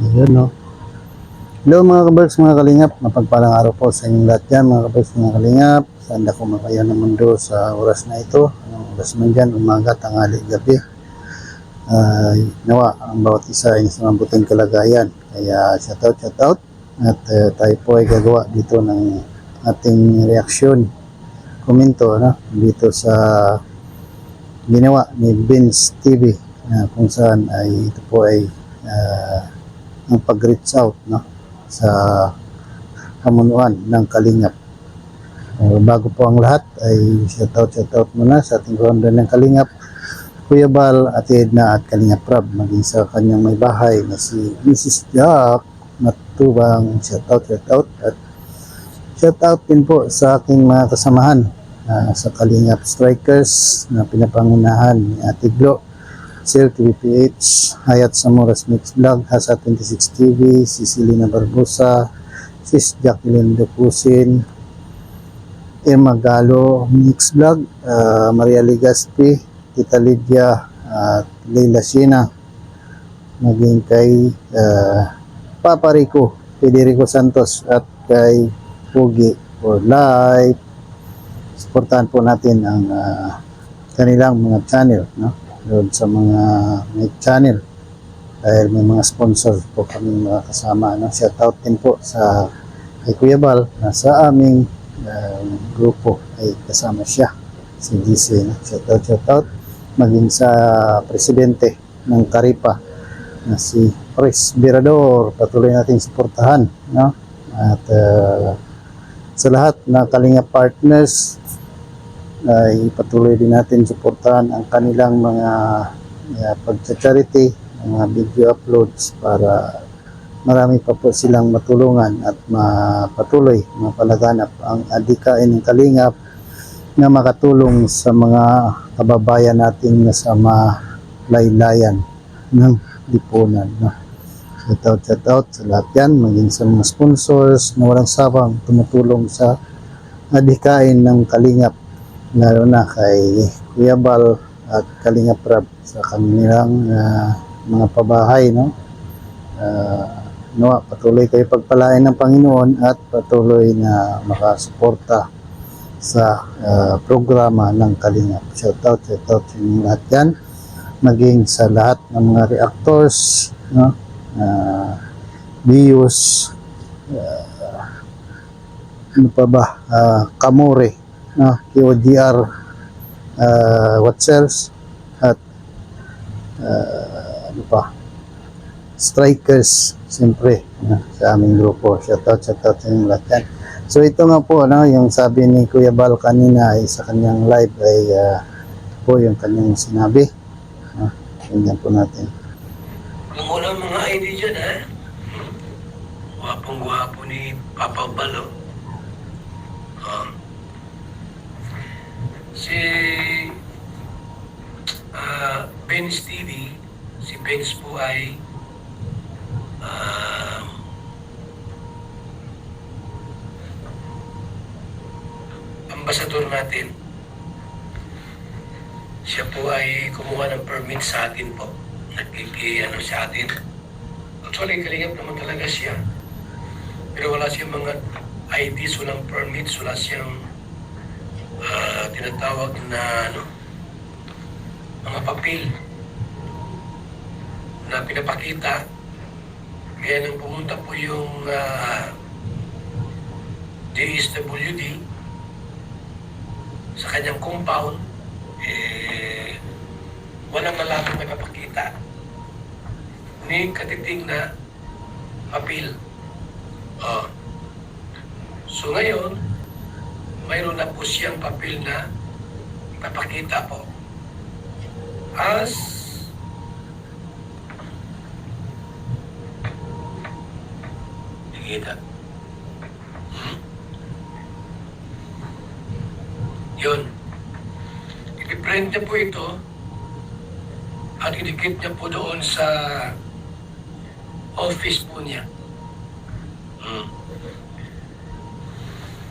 Ayun, no? Hello mga kabarks, mga kalingap. Mapagpalang araw po sa inyong lahat dyan, mga kabarks, mga kalingap. Saan ako makayan ng mundo sa oras na ito. Anong oras man dyan, umaga, tanghali, gabi. Nawa ang bawat isa ay sa mabuting kalagayan. Kaya shout out. At tayo po ay gagawa dito ng ating reaksyon, komento, no? Dito sa ginawa ni Vince TV, kung saan ay ito po ay ang pag-reach out, no, sa hamunuan ng Kalingap. Bago po ang lahat ay shout out muna sa ating founder ng Kalingap, Kuya Bal, Ate Edna at Kalingap Rab, maging sa kanyang may bahay na si Mrs. Jack Matubang. Shout out at shout out din po sa aking mga kasamahan sa Kalingap Strikers na pinapangunahan ni Ate Glo, Sir TVPH, Hayat Samuras Mix Vlog, Hasa 26 TV, si Silina Barbosa, Sis Jacqueline Dupusin, Irma Galo Mix Vlog, Maria Legaspi, Tita Lydia, at Leila Sina, maging kay Papa Rico, Federico Santos, at kay Pugi for Life. Supportahan po natin ang kanilang mga channel, no? Doon sa mga may channel dahil may mga sponsor po kami mga kasama, no? Shout out din po sa kay Kuya Bal na sa aming grupo ay kasama siya, si GC, no? Shout out maging sa presidente ng Karipa na si Pres Virador, patuloy nating suportahan, no? At sa lahat na Kalinga partners ay patuloy din natin suportahan ang kanilang mga pagcha-charity, mga video uploads para marami pa po silang matulungan at mapatuloy mapalaganap ang adhikain ng Kalingap na makatulong sa mga kababayan natin na sa malaylayan ng lipunan, no? Shout out sa lahat yan, maging sa mga sponsors na walang sawang tumutulong sa adhikain ng Kalingap, lalo na kay Kuya Bal at Kalingap Rab sa kanilang mga pabahay, no? Patuloy kayo pagpalain ng Panginoon at patuloy na makasuporta sa programa ng Kalingap. Shout out sa inyong lahat yan, maging sa lahat ng mga reactors, no? Bios, ano pa ba, Kamore, no? KOGR, Watchers, at ano pa, Strikers, siyempre, sa aming grupo. Shout out sa inyong lahat yan. So ito nga po, no, yung sabi ni Kuya Bal kanina ay sa kanyang live ay po yung kanyang sinabi, no? Tingnan po natin. Ang unang mga ID dyan, ha? Gwapong-gwapo ni Papa Balo. Si Benz TV, si Benz po ay ambasador natin. Siya po ay kumuha ng permit sa atin po. Nagkiki-ano sa atin. Actually, Kalingap naman talaga siya. Pero wala siyang mga IDs, walang permits, wala siyang tinatawag na mga papel na pinapakita. Kaya nang pumunta po yung DSWD sa kanyang compound, walang malapit na papakita ni katiting na papel. So ngayon, mayroon na po siyang papel na papakita po as nakita. Yun. I-print niya po ito at idikit niya po doon sa office po niya.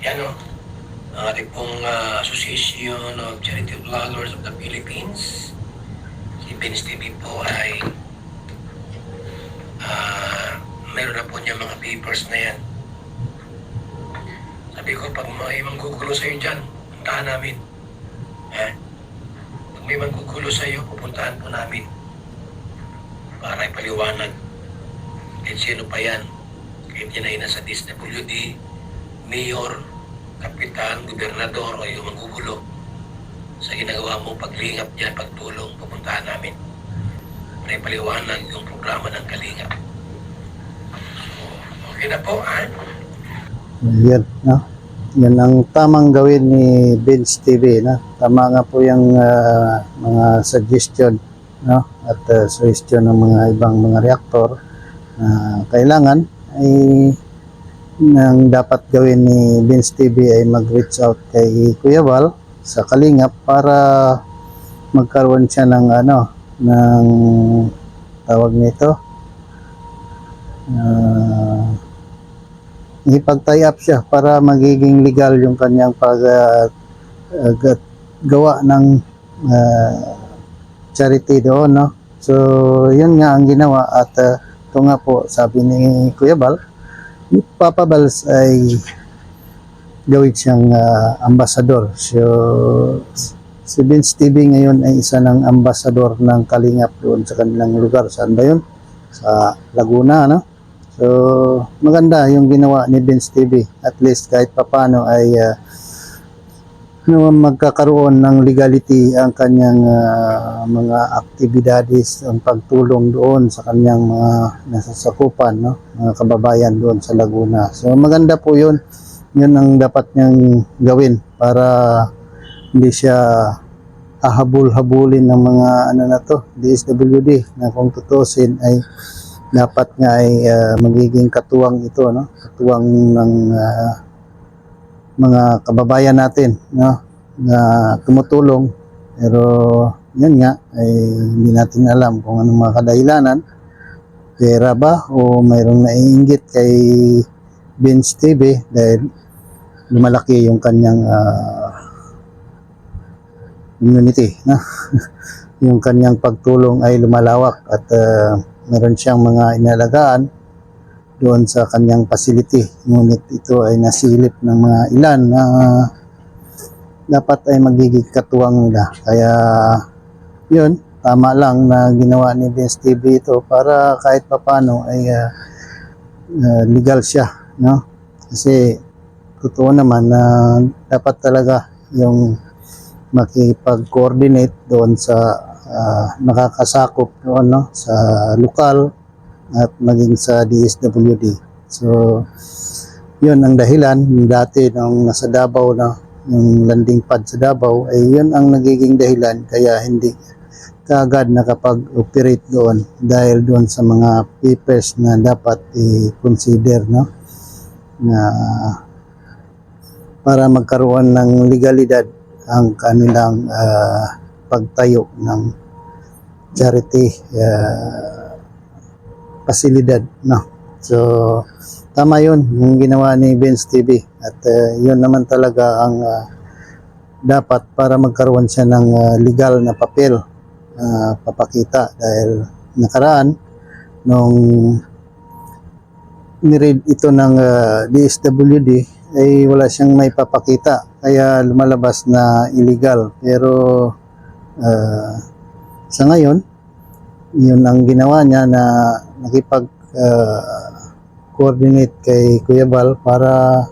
Yan o. Ang ating pong Association of Charity Vloggers of the Philippines. Si Benz TV po ay Mayroon na po niya mga papers na yan. Sabi ko, pag may manggugulo sa'yo dyan, puntahan namin. Pag may manggugulo sa'yo, pupuntahan po namin. Para ipaliwanag. Kahit sino pa yan. Kahit yan ay nasa DSWD, mayor, kapitan, gobernador, o yung manggugulo. Sa ginagawa mong paglingap dyan, pagtulong, pupuntahan namin. Para ipaliwanag yung programa ng kalingap. So, okay na po, Yan, no? Yan ang tamang gawin ni Vince TV, no? Tama nga po yung mga suggestion, no? At suggestion ng mga ibang mga reaktor na kailangan ay nang dapat gawin ni Vince TV ay mag-reach out kay Kuya Val sa Kalingap para magkaroon siya ng ng tawag nito, ipag-tie up siya para magiging legal yung kanyang gawa ng charity doon, no? So, yun nga ang ginawa at ito nga po, sabi ni Kuya Val, Papa Bals ay gawin siyang ambasador. So, si Vince TV ngayon ay isa ng ambasador ng Kalingap doon sa kanilang lugar. Saan ba yun? Sa Laguna, no? So, maganda yung ginawa ni Vince TV. At least kahit papano ay magkakaroon ng legality ang kanyang mga aktibidades, ang pagtulong doon sa kanyang mga nasasakupan, no? Mga kababayan doon sa Laguna. So, maganda po yun. Yun ang dapat niyang gawin para hindi siya hahabol-habulin ng mga DSWD na kung tutusin ay dapat nga ay magiging katuwang ito, no? Katuwang ng mga kababayan natin, no? Na tumutulong, pero yun nga ay hindi natin alam kung anong mga kadahilanan, pera ba o mayroong naiinggit kay Vince TV dahil lumalaki yung kanyang community, no? Yung kanyang pagtulong ay lumalawak at meron siyang mga inalagaan doon sa kanyang facility, ngunit ito ay nasilip ng mga ilan na dapat ay magiging katuwang nila. Kaya yun, tama lang na ginawa ni Vince TV ito para kahit papano ay legal siya, no? Kasi totoo naman na dapat talaga yung makipag-coordinate doon sa nakakasakop doon, no? Sa lokal at maging sa DSWD. So, yun ang dahilan. Dati nung nasa Davao na, yung landing pad sa Davao, ay yun ang nagiging dahilan kaya hindi kaagad nakapag-operate doon dahil doon sa mga papers na dapat i-consider, no? Na para magkaroon ng legalidad ang kanilang pagtayo ng charity pasilidad, no? So, tama yun, yung ginawa ni Vince TV. At yun naman talaga ang dapat para magkaroon siya ng legal na papel, papakita. Dahil nakaraan, nung niread ito ng DSWD, ay wala siyang may papakita. Kaya lumalabas na illegal. Pero sa ngayon, yun ang ginawa niya na nakipag-coordinate kay Kuya Val para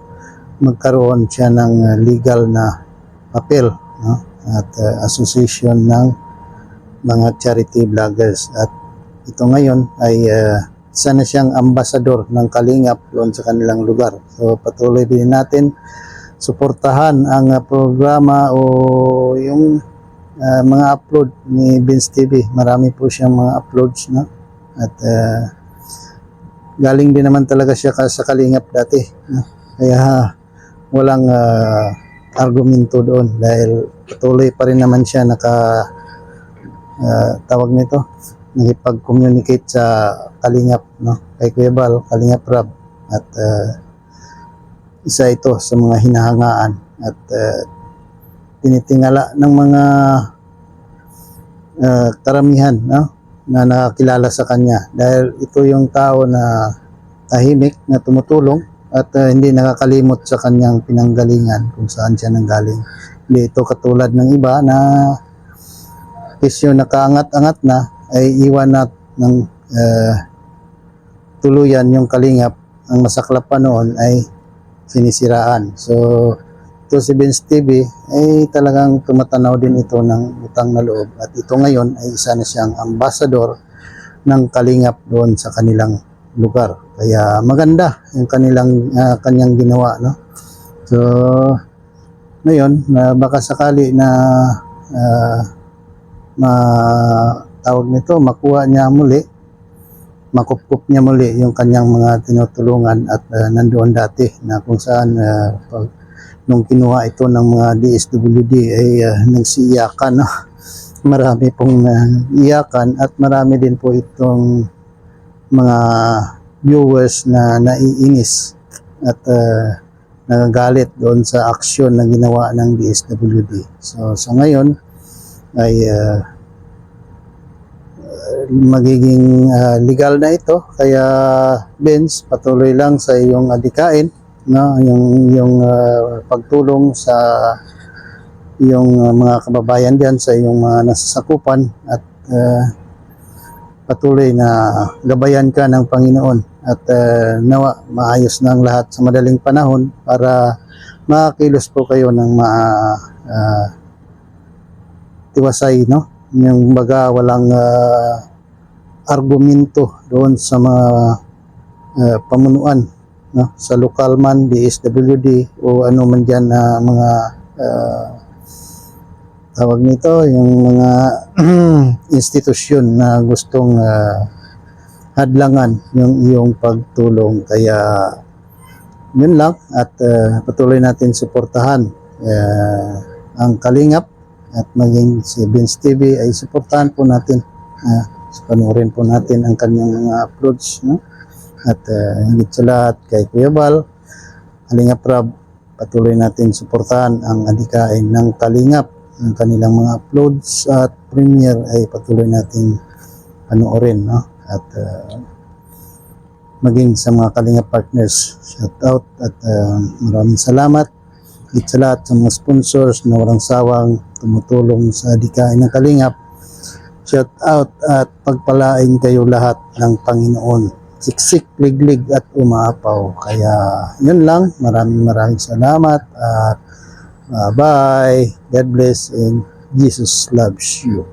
magkaroon siya ng legal na papel, no? At association ng mga charity vloggers. At ito ngayon ay isa na siyang ambasador ng Kalingap doon sa kanilang lugar. So patuloy din natin suportahan ang programa o yung mga upload ni Vince TV. Marami po siyang mga uploads, no? At galing din naman talaga siya sa Kalingap dati, no? Kaya walang argumento doon dahil patuloy pa rin naman siya tawag nito, nakipag-communicate sa Kalingap, no? Kay Kuya Val, Kalingap Rab. At isa ito sa mga hinahangaan at tinitingala ng mga karamihan, no? Na nakakilala sa kanya dahil ito yung tao na tahimik na tumutulong at hindi nakakalimot sa kanyang pinanggalingan kung saan siya nanggaling. Hindi ito katulad ng iba na kesyo nakaangat-angat na ay iwan na ng tuluyan yung kalingap. Ang masaklap pa noon ay sinisiraan. So, ito si Vince TV ay talagang tumatanaw din ito ng utang na loob. At ito ngayon ay isa na siyang ambassador ng kalingap doon sa kanilang lugar. Kaya maganda yung kanyang ginawa, no? So, ngayon, baka sakali na tawag nito, makuha niya muli, makupkup niya muli yung kanyang mga tinutulungan at nandoon dati na kung saan nung kinuha ito ng mga DSWD ay nagsiiyakan, no? Marami pong iyakan at marami din po itong mga viewers na naiinis at nagagalit doon sa aksyon na ginawa ng DSWD. So sa ngayon ay magiging legal na ito, kaya Vince, patuloy lang sa iyong adikain, no, yung pagtulong sa iyong mga kababayan diyan sa iyong mga nasasakupan at patuloy na gabayan ka ng Panginoon at nawa maayos na ang lahat sa madaling panahon para makakilos po kayo ng tiwasay, no? Yung baga walang argumento doon sa mga pamunuan, no? Sa lokal man, DSWD o ano man dyan na mga tawag nito, yung mga institusyon na gustong hadlangan yung iyong pagtulong. Kaya yun lang at patuloy natin suportahan ang kalingap at maging si Vince TV ay suportahan po natin. Panoorin po natin ang kanyang mga uploads, no? At higit sa lahat kay Kuya Bal, Kalingap Rab, patuloy natin suportahan ang adikain ng kalingap. Ang kanilang mga uploads at premiere ay patuloy natin panoorin, no? At maging sa mga kalingap partners, shout out at maraming salamat. Higit sa lahat sa mga sponsors na walang sawang tumutulong sa adikain ng kalingap. Shout out at pagpalain kayo lahat ng Panginoon. Siksik, liglig at umaapaw. Kaya yun lang. Maraming salamat at bye. God bless and Jesus loves you.